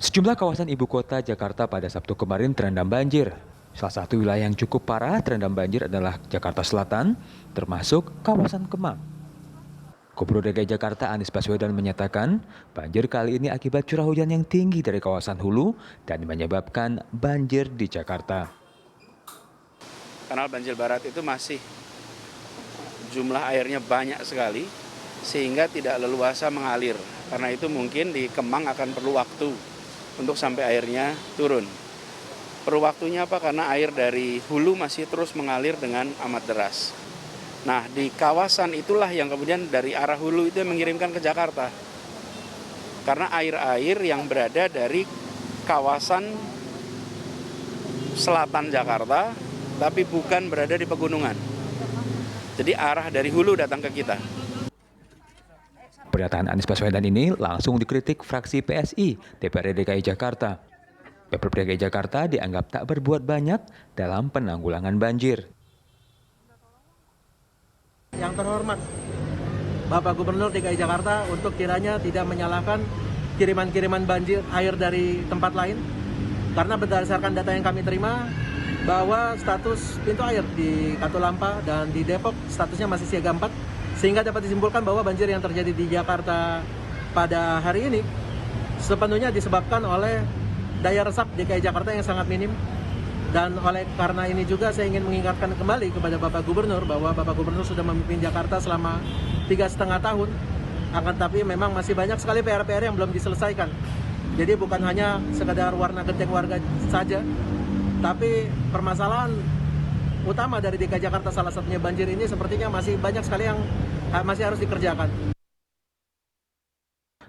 Sejumlah kawasan ibu kota Jakarta pada Sabtu kemarin terendam banjir. Salah satu wilayah yang cukup parah terendam banjir adalah Jakarta Selatan, termasuk kawasan Kemang. Gubernur DKI Jakarta Anies Baswedan menyatakan, banjir kali ini akibat curah hujan yang tinggi dari kawasan hulu dan menyebabkan banjir di Jakarta. Kanal Banjir Barat itu masih jumlah airnya banyak sekali sehingga tidak leluasa mengalir. Karena itu mungkin di Kemang akan perlu waktu untuk sampai airnya turun. Perlu waktunya apa? Karena air dari hulu masih terus mengalir dengan amat deras. Nah, di kawasan itulah yang kemudian dari arah hulu itu mengirimkan ke Jakarta. Karena air-air yang berada dari kawasan selatan Jakarta, tapi bukan berada di pegunungan. Jadi arah dari hulu datang ke kita. Pernyataan Anies Baswedan ini langsung dikritik fraksi PSI DPRD DKI Jakarta. Pemprov DKI Jakarta dianggap tak berbuat banyak dalam penanggulangan banjir. Yang terhormat Bapak Gubernur DKI Jakarta untuk kiranya tidak menyalahkan kiriman-kiriman banjir air dari tempat lain. Karena berdasarkan data yang kami terima bahwa status pintu air di Katulampa dan di Depok statusnya masih siaga 4. Sehingga dapat disimpulkan bahwa banjir yang terjadi di Jakarta pada hari ini sepenuhnya disebabkan oleh daya resap DKI Jakarta yang sangat minim. Dan oleh karena ini juga saya ingin mengingatkan kembali kepada Bapak Gubernur bahwa Bapak Gubernur sudah memimpin Jakarta selama 3,5 tahun. Akan tapi memang masih banyak sekali PR-PR yang belum diselesaikan. Jadi bukan hanya sekedar warna genteng warga saja, tapi permasalahan utama dari DKI Jakarta salah satunya banjir ini sepertinya masih banyak sekali yang masih harus dikerjakan.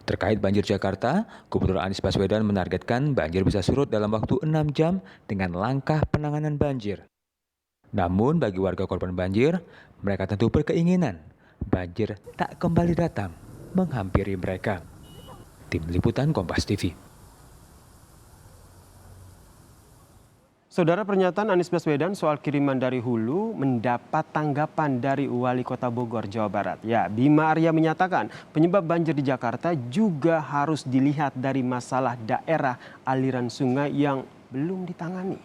Terkait banjir Jakarta, Gubernur Anies Baswedan menargetkan banjir bisa surut dalam waktu 6 jam dengan langkah penanganan banjir. Namun bagi warga korban banjir, mereka tentu berkeinginan banjir tak kembali datang menghampiri mereka. Tim Liputan Kompas TV. Saudara, pernyataan Anies Baswedan soal kiriman dari hulu mendapat tanggapan dari Wali Kota Bogor, Jawa Barat. Ya, Bima Arya menyatakan penyebab banjir di Jakarta juga harus dilihat dari masalah daerah aliran sungai yang belum ditangani.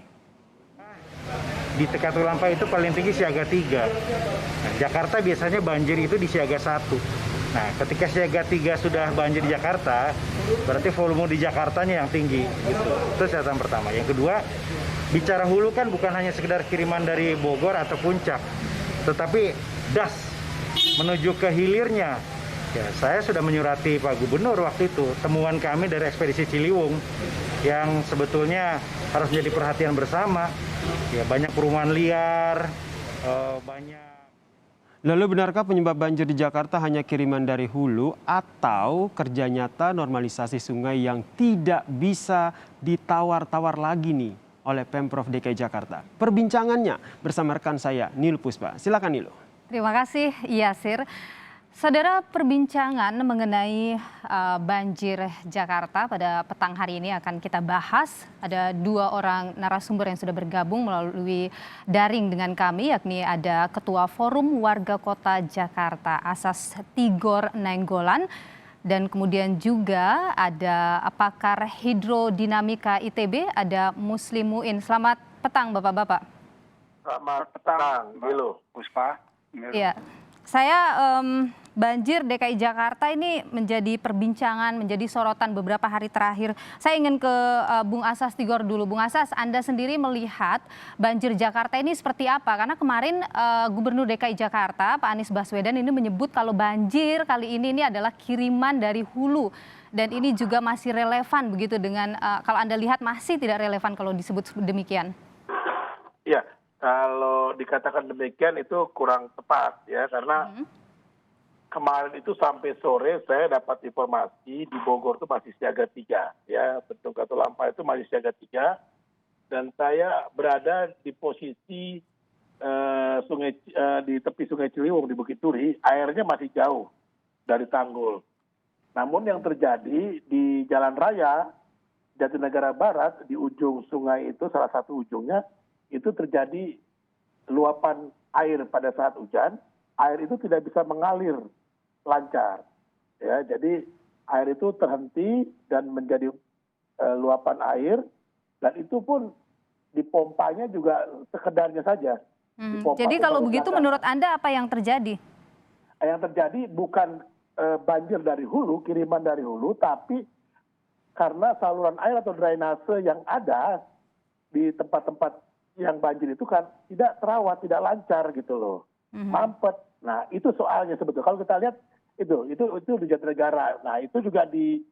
Di Katulampa itu paling tinggi siaga 3. Nah, Jakarta biasanya banjir itu di siaga 1. Nah, ketika siaga 3 sudah banjir di Jakarta, berarti volume di Jakartanya yang tinggi. Gitu. Itu catatan pertama. Yang kedua, bicara hulu kan bukan hanya sekedar kiriman dari Bogor atau Puncak, tetapi das menuju ke hilirnya. Ya, saya sudah menyurati Pak Gubernur waktu itu, temuan kami dari ekspedisi Ciliwung yang sebetulnya harus menjadi perhatian bersama. Ya, banyak perumahan liar, banyak. Lalu benarkah penyebab banjir di Jakarta hanya kiriman dari hulu atau kerja nyata normalisasi sungai yang tidak bisa ditawar-tawar lagi nih oleh Pemprov DKI Jakarta? Perbincangannya bersama rekan saya Nil Puspa. Silakan Nilo. Terima kasih Yasir. Saudara, perbincangan mengenai banjir Jakarta pada petang hari ini akan kita bahas. Ada 2 orang narasumber yang sudah bergabung melalui daring dengan kami, yakni ada Ketua Forum Warga Kota Jakarta Asas Tigor Nainggolan, dan kemudian juga ada pakar hidrodinamika ITB, ada Muslim Muin. Selamat petang Bapak-Bapak. Selamat petang, Milo, Puspa. Iya, saya banjir DKI Jakarta ini menjadi perbincangan, menjadi sorotan beberapa hari terakhir. Saya ingin ke Bung Asas Tigor dulu. Bung Asas, Anda sendiri melihat banjir Jakarta ini seperti apa? Karena kemarin Gubernur DKI Jakarta, Pak Anies Baswedan ini menyebut kalau banjir kali ini adalah kiriman dari hulu. Dan ini juga masih relevan begitu dengan, kalau Anda lihat masih tidak relevan kalau disebut demikian. Ya, kalau dikatakan demikian itu kurang tepat ya, karena kemarin itu sampai sore saya dapat informasi di Bogor itu masih siaga 3 ya, bentuk Katulampa itu masih siaga 3, dan saya berada di posisi di tepi Sungai Ciliwung di Bukit Duri, airnya masih jauh dari tanggul. Namun yang terjadi di Jalan Raya Jatinegara Barat di ujung sungai itu, salah satu ujungnya itu terjadi luapan air pada saat hujan. Air itu tidak bisa mengalir lancar, ya. Jadi air itu terhenti dan menjadi luapan air, dan itu pun dipompanya juga sekedarnya saja. Dipompa Jadi kalau supaya begitu belakang. menurut Anda apa yang terjadi? Yang terjadi bukan banjir dari hulu, kiriman dari hulu, tapi karena saluran air atau drainase yang ada di tempat-tempat yang banjir itu kan tidak terawat, tidak lancar gitu loh, mampet. Nah itu soalnya sebetulnya. Kalau kita lihat itu di Jatinegara. Nah itu juga di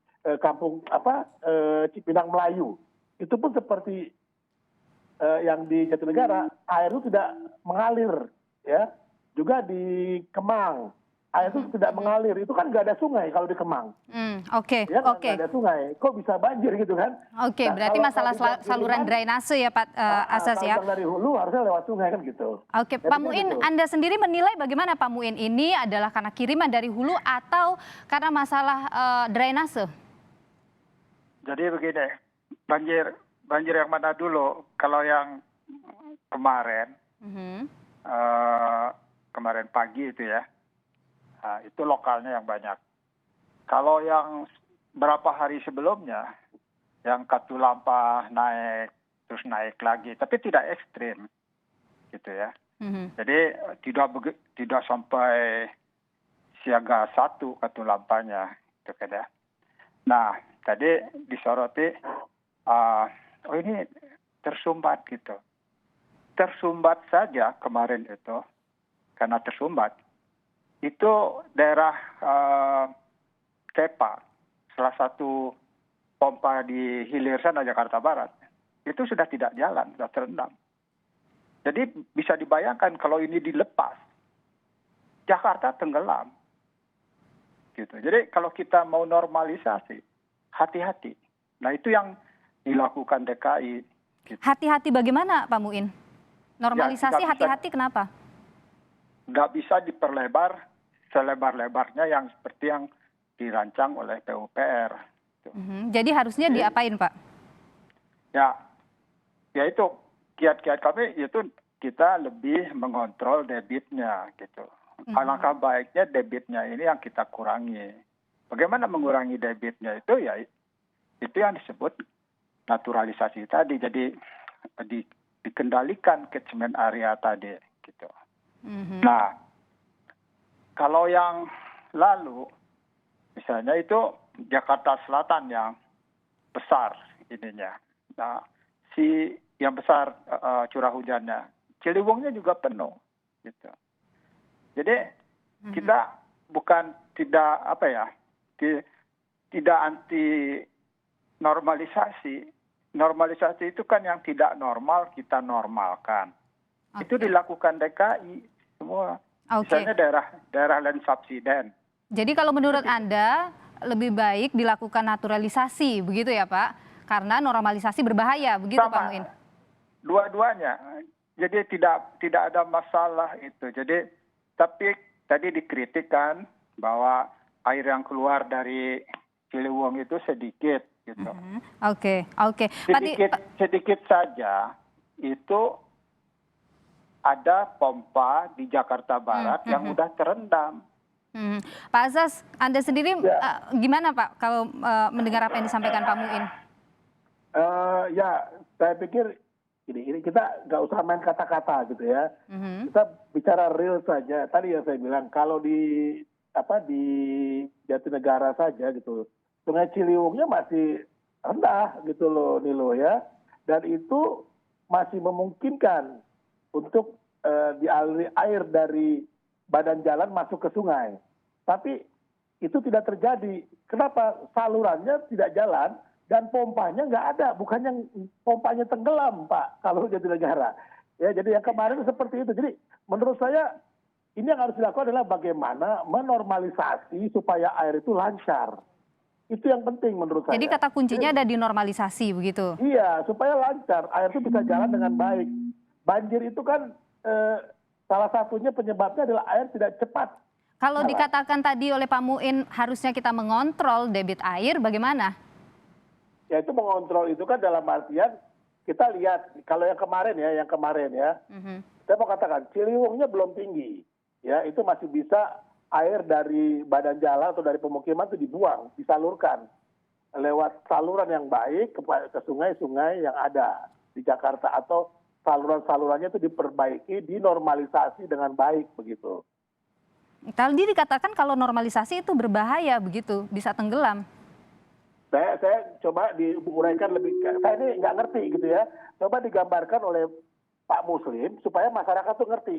kampung Cipinang Melayu. Itu pun seperti yang di Jatinegara, air itu tidak mengalir, ya. Juga di Kemang, air itu tidak mengalir. Itu kan nggak ada sungai kalau di Kemang. Oke, Ya, oke. nggak ada sungai. Kok bisa banjir gitu kan? Oke, Nah, berarti kalau masalah di saluran kiriman, drainase ya Pak Asas ya. kalau dari hulu harusnya lewat sungai kan gitu. Oke, Saya Pak pikir Muin, gitu. Anda sendiri menilai bagaimana Pak Muin? Ini adalah karena kiriman dari hulu atau karena masalah drainase? Jadi begini, banjir yang mana dulu? Kalau yang kemarin, kemarin pagi itu ya, itu lokalnya yang banyak. Kalau yang berapa hari sebelumnya, yang Katulampa naik, terus naik lagi, tapi tidak ekstrim, gitu ya. Jadi tidak sampai siaga 1 Katulampanya, gitu kan ya. Nah, tadi disoroti, ini tersumbat gitu. Tersumbat saja kemarin itu, karena tersumbat, itu daerah Kepa, salah satu pompa di hilir sana Jakarta Barat, itu sudah tidak jalan, sudah terendam. Jadi bisa dibayangkan kalau ini dilepas, Jakarta tenggelam. Gitu. Jadi kalau kita mau normalisasi, hati-hati. Nah itu yang dilakukan DKI. Gitu. Hati-hati bagaimana Pak Muin? Normalisasi Ya, hati-hati kenapa? Nggak bisa diperlebar selebar-lebarnya yang seperti yang dirancang oleh PUPR. Gitu. Jadi harusnya diapain Pak? Ya itu kiat-kiat kami itu kita lebih mengontrol debitnya gitu. Alangkah baiknya debitnya ini yang kita kurangi. Bagaimana mengurangi debitnya itu ya itu yang disebut naturalisasi tadi. Jadi dikendalikan catchment area tadi gitu. Nah, kalau yang lalu misalnya itu Jakarta Selatan yang besar ininya. Nah, yang besar curah hujannya, Ciliwungnya juga penuh gitu. Jadi kita bukan tidak tidak anti normalisasi. Normalisasi itu kan yang tidak normal kita normalkan. Itu dilakukan DKI semua. Misalnya daerah land subsiden. Jadi kalau menurut Anda lebih baik dilakukan naturalisasi begitu ya Pak? Karena normalisasi berbahaya begitu Pak Muin? Dua-duanya. Jadi tidak ada masalah itu. Jadi tapi tadi dikritikkan bahwa air yang keluar dari Ciliwung itu sedikit gitu. Oke. Sedikit saja itu ada pompa di Jakarta Barat yang udah terendam. Pak Asas, Anda sendiri gimana Pak kalau mendengar apa yang disampaikan Pak Muin? Ya, saya pikir ini kita nggak usah main kata-kata gitu ya. Kita bicara real saja. Tadi yang saya bilang kalau di Jatinegara saja gitu, Sungai Ciliwungnya masih rendah gitu loh Nilo ya, dan itu masih memungkinkan untuk dialiri air dari badan jalan masuk ke sungai. Tapi itu tidak terjadi. Kenapa? Salurannya tidak jalan. Dan pompanya nggak ada, bukan yang pompanya tenggelam Pak, kalau Jatinegara. Ya, jadi yang kemarin seperti itu. Jadi menurut saya ini yang harus dilakukan adalah bagaimana menormalisasi supaya air itu lancar. Itu yang penting menurut saya. Jadi kata kuncinya ada di normalisasi begitu? Iya, supaya lancar, air itu bisa jalan dengan baik. Banjir itu kan salah satunya penyebabnya adalah air tidak cepat. Kalau dikatakan tadi oleh Pak Muin harusnya kita mengontrol debit air, bagaimana? Ya itu mengontrol itu kan dalam artian kita lihat kalau yang kemarin ya, saya mau katakan Ciliwungnya belum tinggi, ya itu masih bisa air dari badan jalan atau dari pemukiman itu dibuang, disalurkan. lewat saluran yang baik ke sungai-sungai yang ada di Jakarta, atau saluran-salurannya itu diperbaiki, dinormalisasi dengan baik begitu. Tadi dikatakan kalau normalisasi itu berbahaya begitu, bisa tenggelam. Saya coba diuraikan lebih, saya ini nggak ngerti gitu ya. Coba digambarkan oleh Pak Muslim supaya masyarakat tuh ngerti.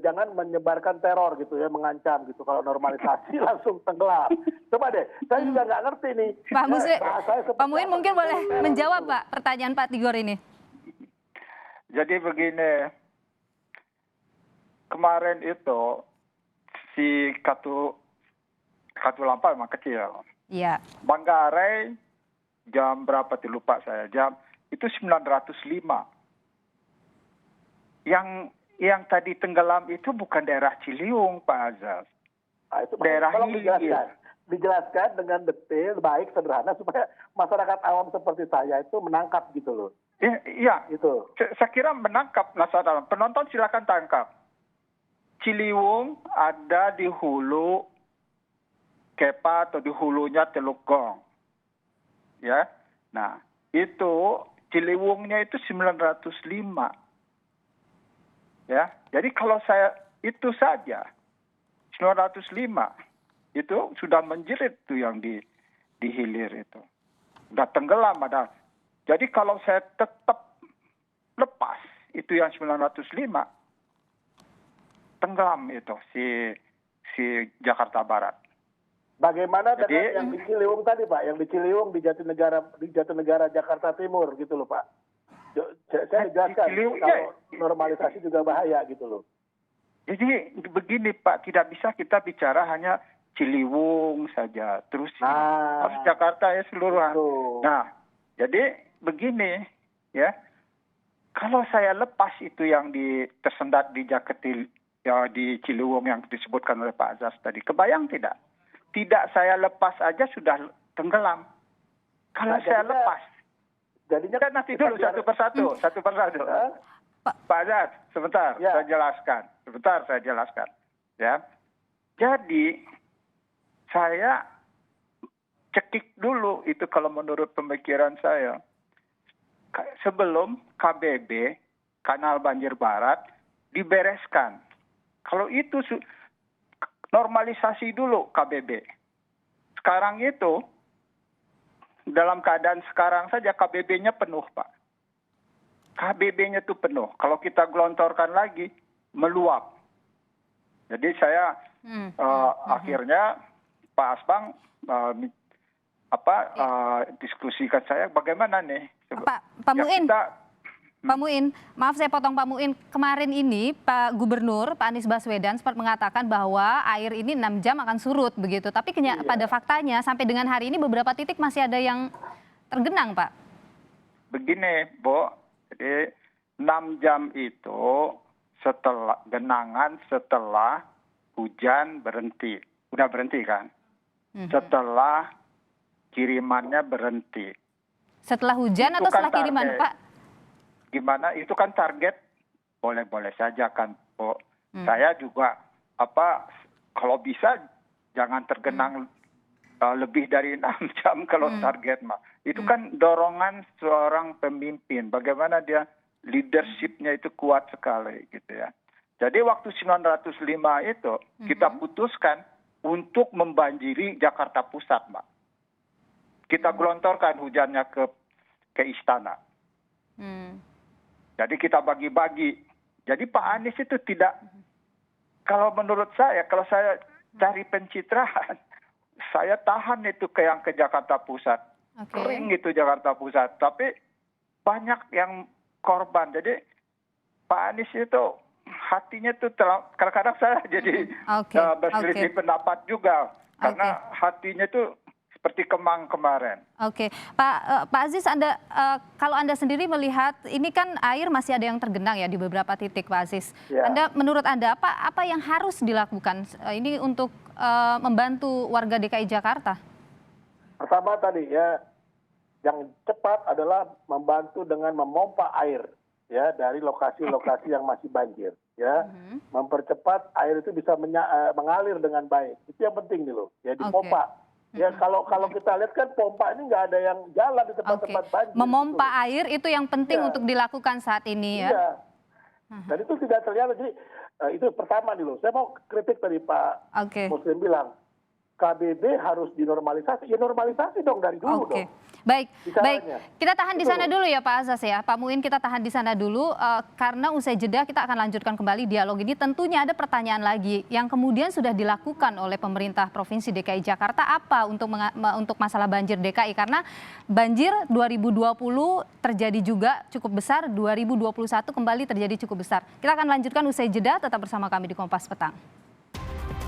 Jangan menyebarkan teror gitu ya, mengancam gitu. Kalau normalisasi langsung tenggelam. Coba deh, saya juga nggak ngerti nih. Pak Muslim, Pak Muin apa mungkin gitu, boleh teror menjawab gitu. Pak pertanyaan Pak Tigor ini. Jadi begini, kemarin itu si Katulampa memang kecil. Iya. Manggarai jam berapa tuh lupa saya, jam itu 905. Yang tadi tenggelam itu bukan daerah Ciliwung, Pak Azaz. Nah, itu Daerah tolong Hilir. dijelaskan dengan detail, baik, sederhana, supaya masyarakat awam seperti saya itu menangkap gitu loh. Iya, Gitu. saya kira menangkap masyarakat. Penonton silakan tangkap. Ciliwung ada di hulu Kepa atau di hulunya Teluk Gong. Ya. Nah, itu Ciliwungnya itu 905. Ya. Jadi kalau saya itu saja 905 itu sudah menjerit tuh yang di hilir itu. Udah tenggelam ada. Jadi kalau saya tetap lepas itu yang 905 tenggelam itu si Jakarta Barat. Bagaimana dengan Jadi- yang di Ciliwung tadi, Pak? Yang di Ciliwung di Jatinegara Jakarta Timur gitu loh, Pak. Saya jelaskan Ciliwung, kalau normalisasi juga bahaya gitu loh. Jadi begini Pak, tidak bisa kita bicara hanya Ciliwung saja, terus harus Jakarta ya seluruhan. Betul. Nah, jadi begini ya, kalau saya lepas itu yang tersendat di di Ciliwung yang disebutkan oleh Pak Azaz tadi, kebayang tidak? Tidak saya lepas aja sudah tenggelam. Kalau saya lepas, Jadinya kan nanti dulu satu persatu. Hah? Pak Azaz, sebentar, Ya. saya jelaskan. Ya, jadi saya cekik dulu itu kalau menurut pemikiran saya. Sebelum KBB, Kanal Banjir Barat, dibereskan. Kalau itu normalisasi dulu KBB. Sekarang itu, dalam keadaan sekarang saja KBB-nya penuh, Pak. KBB-nya itu penuh. Kalau kita gelontorkan lagi, meluap. Jadi saya akhirnya Pak Asbang diskusikan saya bagaimana nih. Pak Muin. Pak Muin, maaf saya potong Pak Muin. Kemarin ini Pak Gubernur, Pak Anies Baswedan sempat mengatakan bahwa air ini 6 jam akan surut begitu. Tapi pada faktanya sampai dengan hari ini beberapa titik masih ada yang tergenang, Pak. Begini, Bu. Jadi 6 jam itu setelah hujan berhenti. Udah berhenti kan? Setelah kirimannya berhenti. Setelah hujan Itu atau kan setelah kiriman, target. Pak? Gimana? Itu kan target. Boleh-boleh saja kan, Bu. Saya juga kalau bisa jangan tergenang lebih dari 6 jam kalau target mah. Itu kan dorongan seorang pemimpin. Bagaimana dia leadership-nya itu kuat sekali gitu ya. Jadi waktu 905 itu kita putuskan untuk membanjiri Jakarta Pusat, Mbak. Kita gelontorkan hujannya ke istana. Jadi kita bagi-bagi. Jadi Pak Anies itu tidak, kalau menurut saya, kalau saya cari pencitraan, saya tahan itu yang ke Jakarta Pusat. Kering itu Jakarta Pusat. Tapi banyak yang korban. Jadi Pak Anies itu hatinya tuh kadang-kadang saya jadi berselisih pendapat juga. Karena hatinya tuh seperti Kemang kemarin. Oke, Pak Aziz, kalau Anda sendiri melihat ini kan air masih ada yang tergenang ya di beberapa titik, Pak Aziz. Ya. Menurut Anda apa yang harus dilakukan ini untuk membantu warga DKI Jakarta? Pertama tadi ya, yang cepat adalah membantu dengan memompa air ya dari lokasi-lokasi yang masih banjir ya. Mempercepat air itu bisa mengalir dengan baik. Itu yang penting nih loh, ya dipompa. Ya kalau kita lihat kan pompa ini nggak ada yang jalan di tempat-tempat banjir. Memompa air itu yang penting Iya. untuk dilakukan saat ini ya. Iya. Dan itu tidak terlihat. Jadi itu pertama dulu. Saya mau kritik tadi Pak Muslim bilang KBB harus dinormalisasi. Ya normalisasi dong dari dulu dong. Baik, Bicaranya. kita tahan di Betul. sana dulu ya Pak Azaz ya. Pak Muin, kita tahan di sana dulu karena usai jeda kita akan lanjutkan kembali dialog ini. Tentunya ada pertanyaan lagi yang kemudian sudah dilakukan oleh pemerintah Provinsi DKI Jakarta apa untuk masalah banjir DKI, karena banjir 2020 terjadi juga cukup besar, 2021 kembali terjadi cukup besar. Kita akan lanjutkan usai jeda, tetap bersama kami di Kompas Petang.